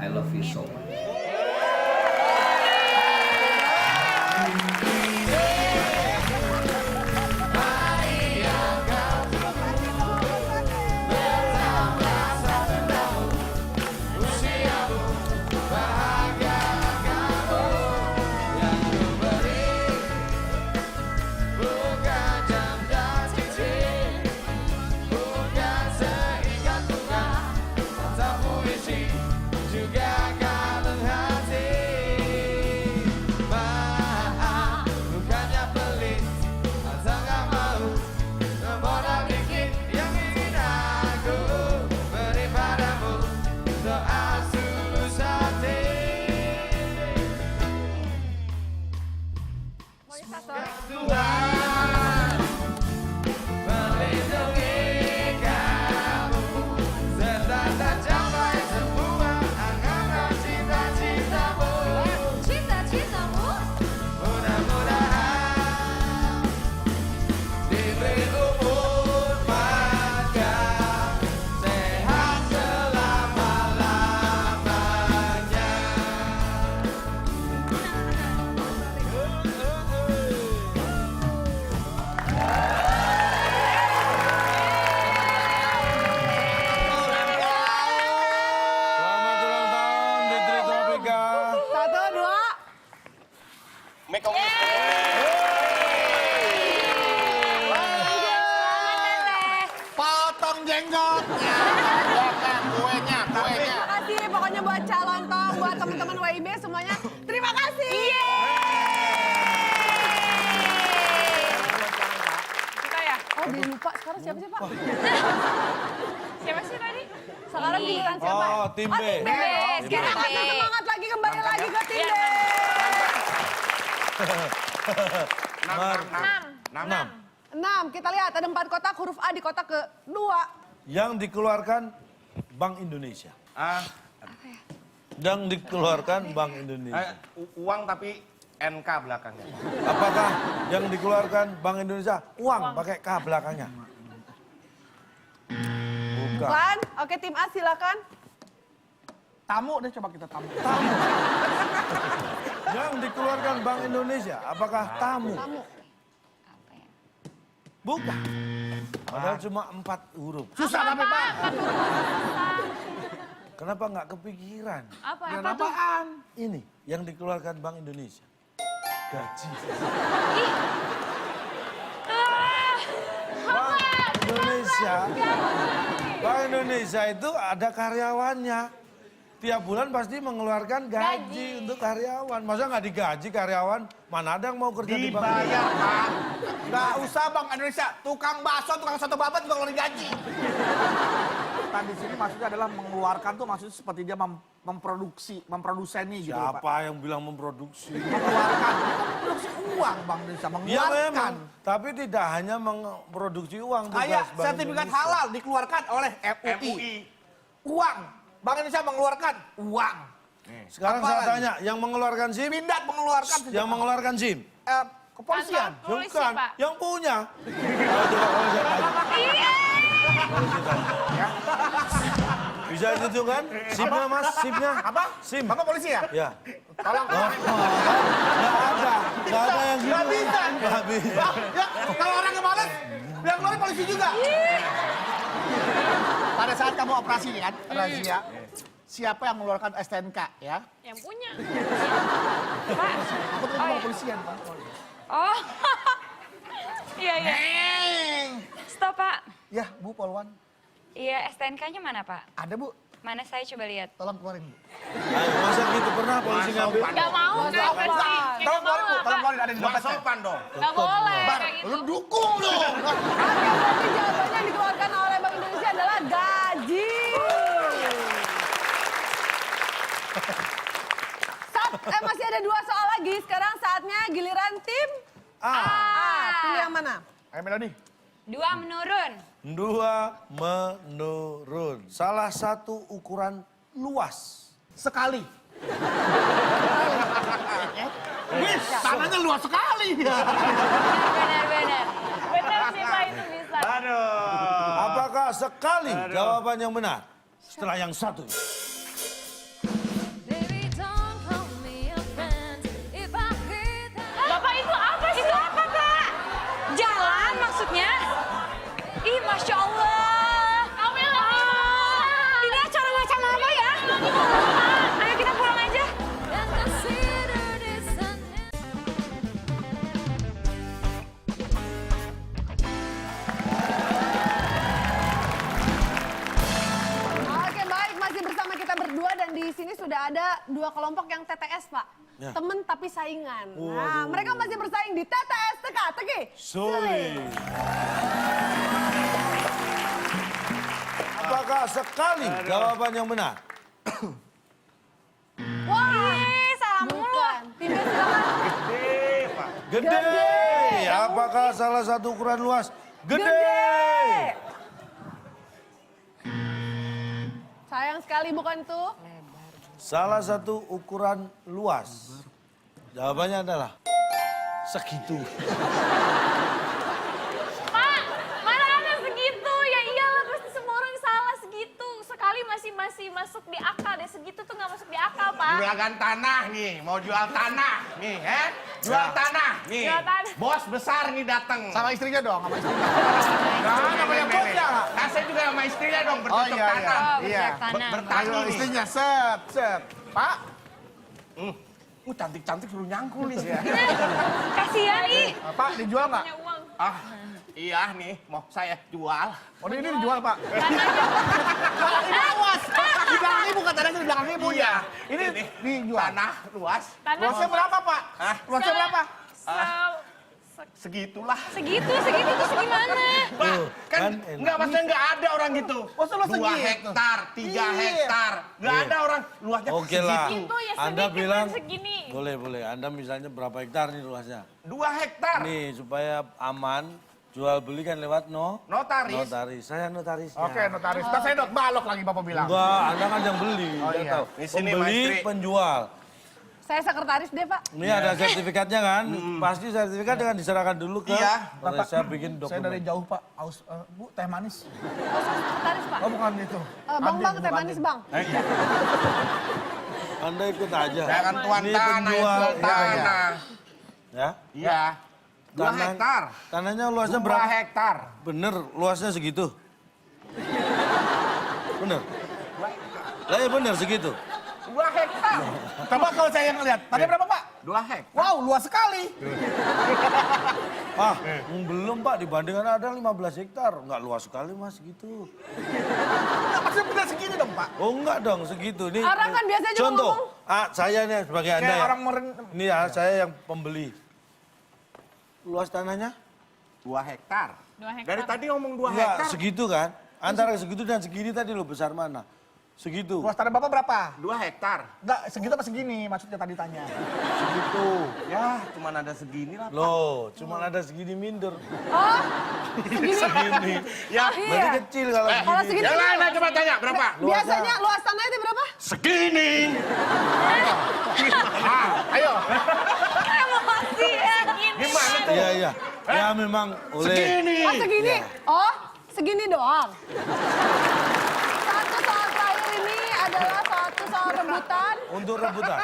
[SPEAKER 8] I love you so much.
[SPEAKER 2] Selamat ulang tahun Fitri Tropika.
[SPEAKER 1] 1, 2.
[SPEAKER 3] Mekong.
[SPEAKER 4] potong jenggotnya.
[SPEAKER 3] Kuenya.
[SPEAKER 1] Terima kasih pokoknya buat calon tong, buat teman-teman WIB semuanya. Terima kasih.
[SPEAKER 5] Kita ya?
[SPEAKER 1] Oh, dia lupa sekarang siapa sih, Pak?
[SPEAKER 5] Siapa sih tadi?
[SPEAKER 1] Sekarang giliran siapa?
[SPEAKER 2] Oh, tim B.
[SPEAKER 1] Tim B. Kita
[SPEAKER 5] Tim B.
[SPEAKER 1] kasih semangat lagi kembali lagi ke tim B. 6. Kita lihat ada 4 kotak huruf A di kotak kedua.
[SPEAKER 2] Yang dikeluarkan Bank Indonesia. Yang dikeluarkan Bank Indonesia.
[SPEAKER 3] Uang tapi NK belakangnya.
[SPEAKER 2] Apakah yang dikeluarkan Bank Indonesia uang pakai K belakangnya? Bukan.
[SPEAKER 1] Bukan? Oke, tim A silakan.
[SPEAKER 4] Tamu deh, coba kita tamu.
[SPEAKER 2] Yang dikeluarkan Bank Indonesia apakah tamu?
[SPEAKER 1] Tamu.
[SPEAKER 2] Bukan. Padahal cuma 4 huruf.
[SPEAKER 4] Susah tapi Pak.
[SPEAKER 2] Kenapa nggak kepikiran?
[SPEAKER 5] Apa?
[SPEAKER 4] Dan apaan?
[SPEAKER 2] Ini yang dikeluarkan Bank Indonesia. Gaji. Bank Indonesia itu ada karyawannya. Tiap bulan pasti mengeluarkan gaji untuk karyawan. Masa nggak digaji karyawan? Mana ada yang mau kerja di bank?
[SPEAKER 4] Dibayar Pak. Nggak usah Bank Indonesia. Tukang bakso, tukang soto babat juga ngeluarin gaji. Kan di sini maksudnya adalah mengeluarkan tuh maksudnya seperti dia memproduseni gitu Pak.
[SPEAKER 2] Siapa yang bilang memproduksi?
[SPEAKER 4] Mengeluarkan. Produksi uang Bank Indonesia,
[SPEAKER 2] Iya
[SPEAKER 4] mengeluarkan.
[SPEAKER 2] memang, tapi tidak hanya memproduksi uang. tugas
[SPEAKER 4] Kayak
[SPEAKER 2] Bank
[SPEAKER 4] sertifikat
[SPEAKER 2] Indonesia.
[SPEAKER 4] halal dikeluarkan oleh MUI. Uang. Bank Indonesia mengeluarkan uang.
[SPEAKER 2] Sekarang
[SPEAKER 4] Apa
[SPEAKER 2] saya
[SPEAKER 4] lagi?
[SPEAKER 2] tanya, yang mengeluarkan SIM?
[SPEAKER 4] Pindad mengeluarkan.
[SPEAKER 2] Yang mengeluarkan SIM?
[SPEAKER 4] Kepolisian.
[SPEAKER 5] Kantor polisi,
[SPEAKER 2] Bukan,
[SPEAKER 5] Pak.
[SPEAKER 2] yang punya. Ayo coba kalau saya tanya.
[SPEAKER 5] Iya.
[SPEAKER 2] Kalau saya tanya. Bisa ditunjukkan SIM-nya mas, SIM-nya?
[SPEAKER 4] Apa?
[SPEAKER 2] SIM.
[SPEAKER 4] Bapak polisi ya?
[SPEAKER 2] Ya.
[SPEAKER 4] Tolong.
[SPEAKER 2] Nggak ada yang gitu.
[SPEAKER 4] Nggak bisa.
[SPEAKER 2] Nggak bisa.
[SPEAKER 4] Ya, kalau orang yang males, bilang keluar polisi juga. Pada saat kamu operasi nih kan, razia, siapa yang mengeluarkan STNK ya?
[SPEAKER 5] Yang punya.
[SPEAKER 4] Aku tuh ngomong kepolisian. Pak.
[SPEAKER 5] Oh. Iya, iya. Stop, Pak.
[SPEAKER 4] Ya, Bu Polwan.
[SPEAKER 5] Iya, STNK-nya mana, Pak?
[SPEAKER 4] Ada Bu,
[SPEAKER 5] Mana saya coba lihat.
[SPEAKER 4] tolong keluarin Bu.
[SPEAKER 2] Ayo, masa gitu pernah polisi ngambil?
[SPEAKER 5] Gak mau, gak pasti.
[SPEAKER 4] Tolong keluarin Bu, tolong keluarin ada di
[SPEAKER 3] Nggak
[SPEAKER 4] dompetnya.
[SPEAKER 3] sopan dong.
[SPEAKER 5] Gak boleh
[SPEAKER 4] Bar,
[SPEAKER 5] kayak gitu.
[SPEAKER 4] lu dukung dong.
[SPEAKER 1] Berarti jawabannya yang dikeluarkan oleh Bank Indonesia adalah gaji. Masih ada 2 soal lagi. Sekarang saatnya giliran tim A. Pilih yang mana?
[SPEAKER 4] Ayo Melody.
[SPEAKER 5] 2 menurun.
[SPEAKER 2] 2 menurun. Salah satu ukuran luas.
[SPEAKER 4] Sekali. Wih, tanahnya luas sekali.
[SPEAKER 5] Benar. Benar sih Pak, itu bisa.
[SPEAKER 2] Apakah sekali jawaban yang benar? Setelah yang satu.
[SPEAKER 5] Bapak itu apa sih? Itu apa Pak? Jalan maksudnya? Ih Masya Allah. Ini acara macam apa ya? Ayo kita pulang aja.
[SPEAKER 1] Oke baik, masih bersama kita berdua dan di sini sudah ada dua kelompok yang TTS Pak.
[SPEAKER 2] Ya.
[SPEAKER 1] Temen tapi saingan. Nah,
[SPEAKER 2] Waduh.
[SPEAKER 1] mereka masih bersaing di TTS teka-teki.
[SPEAKER 2] Sulit. Apakah sekali jawaban yang benar?
[SPEAKER 1] Wah,
[SPEAKER 5] salah mulu.
[SPEAKER 1] bukan. Pindah silakan.
[SPEAKER 2] Gede. Apakah salah satu ukuran luas? Gede.
[SPEAKER 1] Sayang sekali bukan tuh.
[SPEAKER 2] Salah satu ukuran luas. Jawabannya adalah segitu.
[SPEAKER 5] Pak, mana ada segitu? Ya iyalah pasti semua orang salah segitu. Sekali masih masuk di akal deh. Segitu tuh nggak masuk di akal Pak.
[SPEAKER 3] Juragan tanah nih, mau jual tanah nih, jual tanah nih.
[SPEAKER 5] Jual tanah.
[SPEAKER 3] Bos besar nih datang.
[SPEAKER 4] Sama istrinya dong, sama istrinya.
[SPEAKER 3] Namanya
[SPEAKER 4] bosnya.
[SPEAKER 3] Nah, saya juga sama istrinya dong bercocok
[SPEAKER 4] iya,
[SPEAKER 3] tanam.
[SPEAKER 5] Oh,
[SPEAKER 4] Iya.
[SPEAKER 5] bercocok tanam.
[SPEAKER 3] Bertani
[SPEAKER 4] Ayo
[SPEAKER 3] nih.
[SPEAKER 4] istrinya, set. Pak,
[SPEAKER 3] Cantik-cantik suruh nyangkul nih.
[SPEAKER 5] Kasihan ih.
[SPEAKER 4] Pak dijual nggak?
[SPEAKER 5] Punya uang.
[SPEAKER 3] Ah, iya nih, mau saya jual.
[SPEAKER 4] Oh ini dijual Pak.
[SPEAKER 5] Tanahnya.
[SPEAKER 4] Awas, di belakang ibu katanya di belakang ibu
[SPEAKER 3] Iya.
[SPEAKER 4] ya. Ini dijual.
[SPEAKER 3] Tanah luas.
[SPEAKER 5] Tanah.
[SPEAKER 4] Luasnya berapa Pak?
[SPEAKER 3] Hah?
[SPEAKER 4] Luasnya berapa?
[SPEAKER 3] Segitulah.
[SPEAKER 5] Segitu tuh segimana?
[SPEAKER 3] Pak, kan
[SPEAKER 2] kan enak.
[SPEAKER 3] enggak maksudnya enggak ada orang gitu.
[SPEAKER 4] Masa luas
[SPEAKER 3] 2
[SPEAKER 4] segitu?
[SPEAKER 3] hektar, 3
[SPEAKER 4] Iya.
[SPEAKER 3] hektar. Enggak
[SPEAKER 2] Iya.
[SPEAKER 3] ada orang luasnya
[SPEAKER 2] Oke lah.
[SPEAKER 3] segitu.
[SPEAKER 5] Itu ya
[SPEAKER 2] Anda
[SPEAKER 5] sedikit
[SPEAKER 2] bilang
[SPEAKER 5] dan segini.
[SPEAKER 2] boleh. Anda misalnya berapa hektar nih luasnya?
[SPEAKER 3] 2 hektar.
[SPEAKER 2] Nih supaya aman jual beli kan lewat
[SPEAKER 3] Notaris.
[SPEAKER 2] notaris. Saya notarisnya.
[SPEAKER 4] Oke notaris. Ntar saya balok lagi Bapak bilang.
[SPEAKER 2] Enggak, Anda kan yang beli.
[SPEAKER 4] Oh,
[SPEAKER 2] Dia
[SPEAKER 4] iya.
[SPEAKER 2] tahu.
[SPEAKER 3] Di sini,
[SPEAKER 2] Pembeli,
[SPEAKER 3] Maestri.
[SPEAKER 2] penjual.
[SPEAKER 1] Saya sekretaris deh Pak.
[SPEAKER 2] Ini ada sertifikatnya kan? Pasti sertifikat dengan diserahkan dulu ke.
[SPEAKER 3] Iya.
[SPEAKER 2] Oleh saya bikin dokumen.
[SPEAKER 4] Saya dari jauh Pak. Aus, Bu teh manis.
[SPEAKER 1] Oh, saya sekretaris Pak.
[SPEAKER 4] Oh bukan itu.
[SPEAKER 1] Bang, teh manis Bang.
[SPEAKER 2] Anda ikut aja.
[SPEAKER 3] Saya kan tuan
[SPEAKER 2] Ini
[SPEAKER 3] tanah,
[SPEAKER 2] penjual.
[SPEAKER 3] jual tanah.
[SPEAKER 2] Ya.
[SPEAKER 3] Iya. 2
[SPEAKER 2] Tanah-
[SPEAKER 3] hektar.
[SPEAKER 2] Tanahnya luasnya
[SPEAKER 3] 2
[SPEAKER 2] berapa?
[SPEAKER 3] hektar.
[SPEAKER 2] Bener, luasnya segitu. Bener. Lah ya bener segitu.
[SPEAKER 3] 2 hektar.
[SPEAKER 4] Coba kalau saya yang lihat. Tadi berapa Pak?
[SPEAKER 3] 2 hektar.
[SPEAKER 4] Wow luas sekali.
[SPEAKER 2] Ah, belum Pak, dibandingkan ada 15 hektar. Enggak luas sekali Mas gitu.
[SPEAKER 4] Nggak pasti benar segini dong Pak.
[SPEAKER 2] Oh enggak dong, segitu. Nih,
[SPEAKER 1] Orang kan biasanya juga
[SPEAKER 2] contoh.
[SPEAKER 1] ngomong.
[SPEAKER 2] Saya nih sebagai Anda
[SPEAKER 4] Kayak
[SPEAKER 2] ya.
[SPEAKER 4] orang
[SPEAKER 2] Ini ya, saya yang pembeli. Luas tanahnya?
[SPEAKER 3] 2 hektar.
[SPEAKER 5] 2 hektar.
[SPEAKER 3] Dari tadi ngomong 2
[SPEAKER 2] Enggak,
[SPEAKER 3] hektar.
[SPEAKER 2] segitu kan? Antara segitu dan segini tadi lo besar mana? Segitu.
[SPEAKER 4] luas tanah Bapak berapa?
[SPEAKER 3] 2 hektar.
[SPEAKER 4] Enggak, segitu apa segini maksudnya tadi tanya.
[SPEAKER 2] Segitu.
[SPEAKER 3] Ya, cuman ada segini lah.
[SPEAKER 2] Loh, cuma ada segini minder.
[SPEAKER 1] Oh,
[SPEAKER 2] Segini.
[SPEAKER 3] Ya,
[SPEAKER 2] Berarti kecil kalau
[SPEAKER 1] Kalau
[SPEAKER 2] segini.
[SPEAKER 1] segini
[SPEAKER 3] yang lain coba tanya berapa?
[SPEAKER 1] biasanya luas tanahnya itu berapa?
[SPEAKER 3] Segini.
[SPEAKER 4] Ayo.
[SPEAKER 5] Emosi ya.
[SPEAKER 3] Gimana tuh?
[SPEAKER 2] Iya. Ya memang oleh.
[SPEAKER 3] Segini.
[SPEAKER 1] Oh segini. Oh, segini doang. Satu soal terakhir ini adalah satu soal rebutan.
[SPEAKER 2] Untuk rebutan.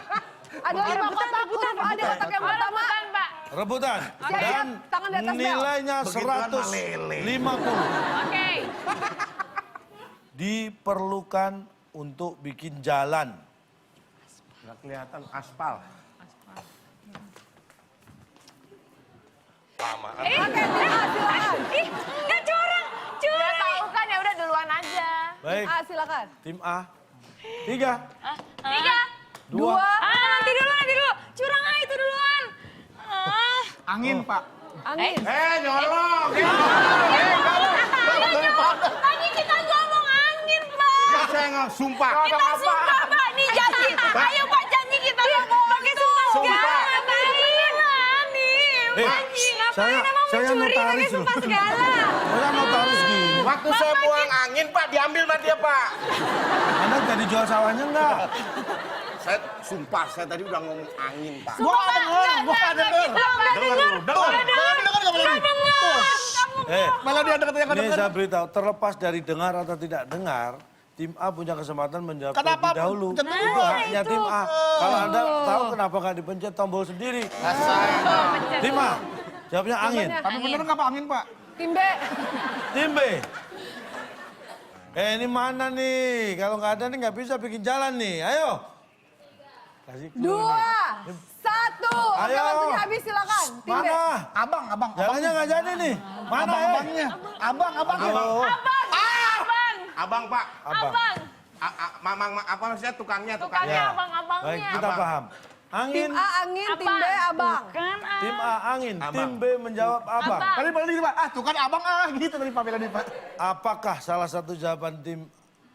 [SPEAKER 1] Ada 5 kotak, huruf A di kotak yang pertama.
[SPEAKER 5] Rebutan Pak.
[SPEAKER 2] Rebutan.
[SPEAKER 1] Siap,
[SPEAKER 2] Dan
[SPEAKER 1] tangan di atas bel.
[SPEAKER 2] nilainya
[SPEAKER 3] Begituan mah lele.
[SPEAKER 2] 150.
[SPEAKER 5] Oke.
[SPEAKER 2] Diperlukan untuk bikin jalan.
[SPEAKER 3] Nggak kelihatan aspal.
[SPEAKER 5] Ih, enggak curang. Udah tahu kan ya udah duluan aja.
[SPEAKER 2] Baik,
[SPEAKER 1] Silakan.
[SPEAKER 2] tim A. 3,
[SPEAKER 5] 3.
[SPEAKER 2] 2.
[SPEAKER 5] Nanti dulu. Curang aja itu duluan.
[SPEAKER 4] Angin Pak.
[SPEAKER 1] Angin.
[SPEAKER 3] Nyolong.
[SPEAKER 5] Tadi kita ngomong angin, Pak.
[SPEAKER 3] Ya, saya nggak sumpah.
[SPEAKER 5] Kita sumpah, Pak. Nih janji. Ayo, Pak, janji kita ngomong pakai sumpah.
[SPEAKER 3] Sumpah.
[SPEAKER 5] Ngapain, nih? Janji. Ngapain emang
[SPEAKER 2] saya
[SPEAKER 5] mencuri pakai
[SPEAKER 2] notaris loh.
[SPEAKER 5] sumpah segala?
[SPEAKER 2] Saya notaris gini.
[SPEAKER 3] Waktu saya buang angin, Pak, diambil sama dia, Pak.
[SPEAKER 2] Anda jadi jual sawahnya enggak?
[SPEAKER 3] Saya sumpah, saya tadi udah ngomong angin, Pak.
[SPEAKER 4] Gua nggak denger, gua nggak denger. Malah dia denger yang
[SPEAKER 2] Ini
[SPEAKER 4] denger.
[SPEAKER 2] saya beritahu, terlepas dari dengar atau tidak dengar, tim A punya kesempatan menjawab
[SPEAKER 4] Kenapa
[SPEAKER 2] terlebih dahulu.
[SPEAKER 4] pencet dulu?
[SPEAKER 2] Itu haknya tim A. Kalau Anda tahu kenapa nggak dipencet tombol sendiri? Tim A, jawabnya angin.
[SPEAKER 1] Jawabannya.
[SPEAKER 4] Tapi bener nggak Pak angin Pak?
[SPEAKER 1] Tim B.
[SPEAKER 2] Tim B. Ini mana nih? Kalau nggak ada nih nggak bisa bikin jalan nih. Ayo. Kasih clue
[SPEAKER 1] 2,
[SPEAKER 2] nih.
[SPEAKER 1] 1.
[SPEAKER 2] Ayo.
[SPEAKER 1] Waktunya habis silakan. Tim B.
[SPEAKER 2] Mana?
[SPEAKER 4] Abang.
[SPEAKER 2] Jalannya nggak jadi nih. Mana ya?
[SPEAKER 4] Abangnya. Abang.
[SPEAKER 2] Aduh.
[SPEAKER 3] Abang, Pak.
[SPEAKER 2] Abang.
[SPEAKER 3] Mamang, apa maksudnya tukangnya?
[SPEAKER 5] Tukangnya,
[SPEAKER 2] Ya.
[SPEAKER 5] abang-abangnya.
[SPEAKER 2] Baik, kita
[SPEAKER 3] Abang.
[SPEAKER 2] paham. Angin,
[SPEAKER 1] Tim A angin, tim B abang.
[SPEAKER 5] Bukan, ah.
[SPEAKER 2] tim A angin,
[SPEAKER 3] Abang.
[SPEAKER 2] tim B menjawab abang.
[SPEAKER 5] Abang.
[SPEAKER 4] Tadi balik Pak. Tuh kan abang gitu tadi Pak bilang nih Pak.
[SPEAKER 2] Apakah salah satu jawaban tim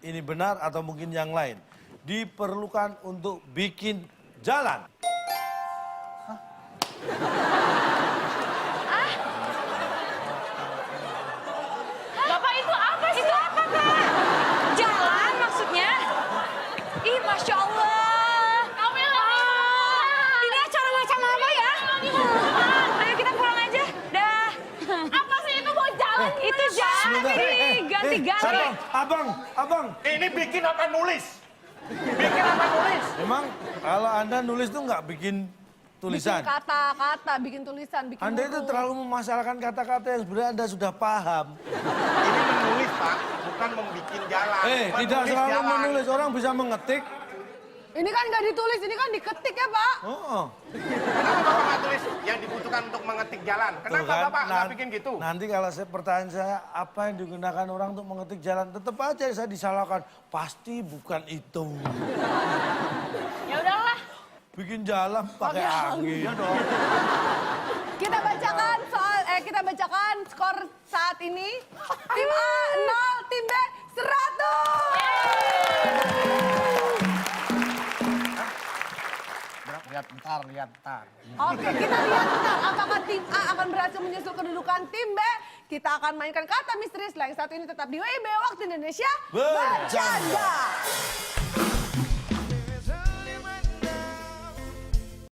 [SPEAKER 2] ini benar atau mungkin yang lain? Diperlukan untuk bikin jalan.
[SPEAKER 5] Bapak itu apa sih? Itu apa, Kak? Jalan maksudnya? Ih, Masya Allah. Ini acara macam apa ya? Ayo kita pulang aja. Dah. Apa sih itu mau jalan? Itu jalan
[SPEAKER 2] Sebentar.
[SPEAKER 5] sih. Ganti-ganti.
[SPEAKER 2] Abang.
[SPEAKER 3] Ini bikin apa nulis? Bikin apa nulis?
[SPEAKER 2] Emang kalau Anda nulis tuh nggak bikin tulisan?
[SPEAKER 1] Bikin kata-kata, bikin tulisan, bikin
[SPEAKER 2] Anda itu
[SPEAKER 1] huruf.
[SPEAKER 2] terlalu memasalahkan kata-kata yang sebenarnya Anda sudah paham.
[SPEAKER 3] Ini menulis, Pak, bukan membikin jalan.
[SPEAKER 2] Tidak
[SPEAKER 3] Menulis
[SPEAKER 2] selalu
[SPEAKER 3] jalan.
[SPEAKER 2] menulis, orang bisa mengetik.
[SPEAKER 1] Ini kan nggak ditulis, ini kan diketik ya Pak.
[SPEAKER 2] Oh.
[SPEAKER 3] Kenapa Bapak nggak tulis yang dibutuhkan untuk mengetik jalan?
[SPEAKER 2] Tuh
[SPEAKER 3] Kenapa
[SPEAKER 2] kan,
[SPEAKER 3] Bapak nggak bikin gitu?
[SPEAKER 2] Nanti kalau pertanyaan saya, apa yang digunakan orang untuk mengetik jalan? Tetap aja saya disalahkan. Pasti bukan itu.
[SPEAKER 5] Ya udahlah.
[SPEAKER 2] Bikin jalan pakai angin.
[SPEAKER 1] Kita bacakan skor saat ini. Tim A 0, tim B 100.
[SPEAKER 4] Lihat ntar.
[SPEAKER 1] Oke, kita lihat bentar. Apakah tim A akan berhasil menyusul kedudukan tim B? Kita akan mainkan kata misteri. Selain satu ini tetap di WIB Waktu Indonesia
[SPEAKER 2] Bercanda.
[SPEAKER 1] Bercanda.